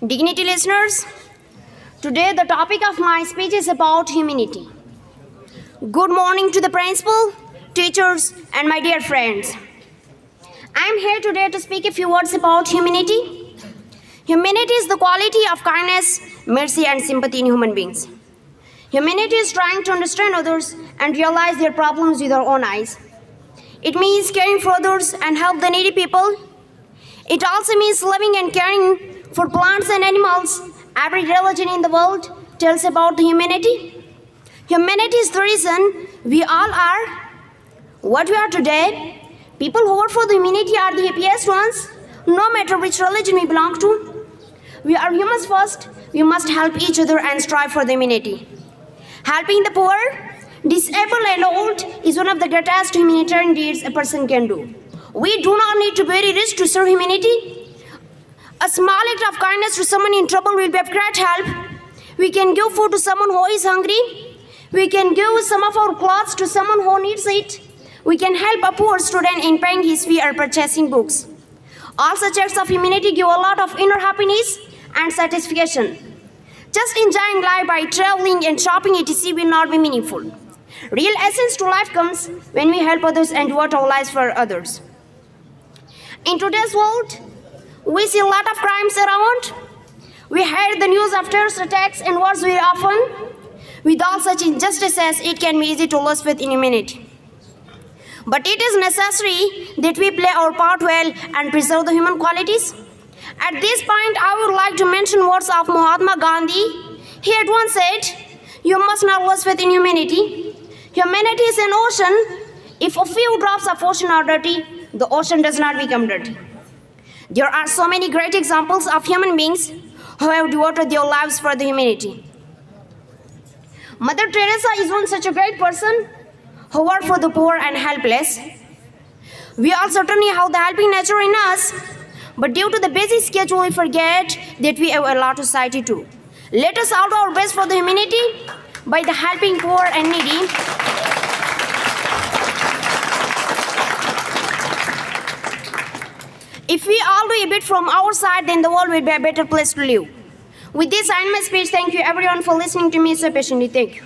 Dignity listeners, today the topic of my speech is about humanity. Good morning to the principal, teachers, and my dear friends. I am here today to speak a few words about humanity. Humanity is the quality of kindness, mercy, and sympathy in human beings. Humanity is trying to understand others and realize their problems with our own eyes. It means caring for others and help the needy people. It also means loving and caring for plants and animals. Every religion in the world tells about humanity. Humanity is the reason we all are what we are today. People who work for the humanity are the happiest ones, no matter which religion we belong to. We are humans first. We must help each other and strive for the humanity. Helping the poor, disabled and old is one of the greatest humanitarian deeds a person can do. We do not need to be very rich to serve humanity. A small act of kindness to someone in trouble will be of great help. We can give food to someone who is hungry. We can give some of our clothes to someone who needs it. We can help a poor student in paying his fee or purchasing books. All such acts of humanity give a lot of inner happiness and satisfaction. Just enjoying life by traveling and shopping etc. will not be meaningful. Real essence to life comes when we help others and devote our lives for others. In today's world, we see a lot of crimes around. We hear the news of terrorist attacks and wars very often. With all such injustices, it can be easy to lose faith in humanity. But it is necessary that we play our part well and preserve the human qualities. At this point, I would like to mention words of Mahatma Gandhi. He had once said, "You must not lose faith in humanity. Humanity is an ocean. If a few drops of ocean are dirty, the ocean does not become dirty." There are so many great examples of human beings who have devoted their lives for the humanity. Mother Teresa is one such a great person who worked for the poor and helpless. We all certainly have the helping nature in us, but due to the busy schedule, we forget that we have a lot of society too. Let us all do our best for the humanity by the helping poor and needy. If we all do a bit from our side, then the world will be a better place to live. With this, I end my speech. Thank you everyone for listening to me so patiently. Thank you.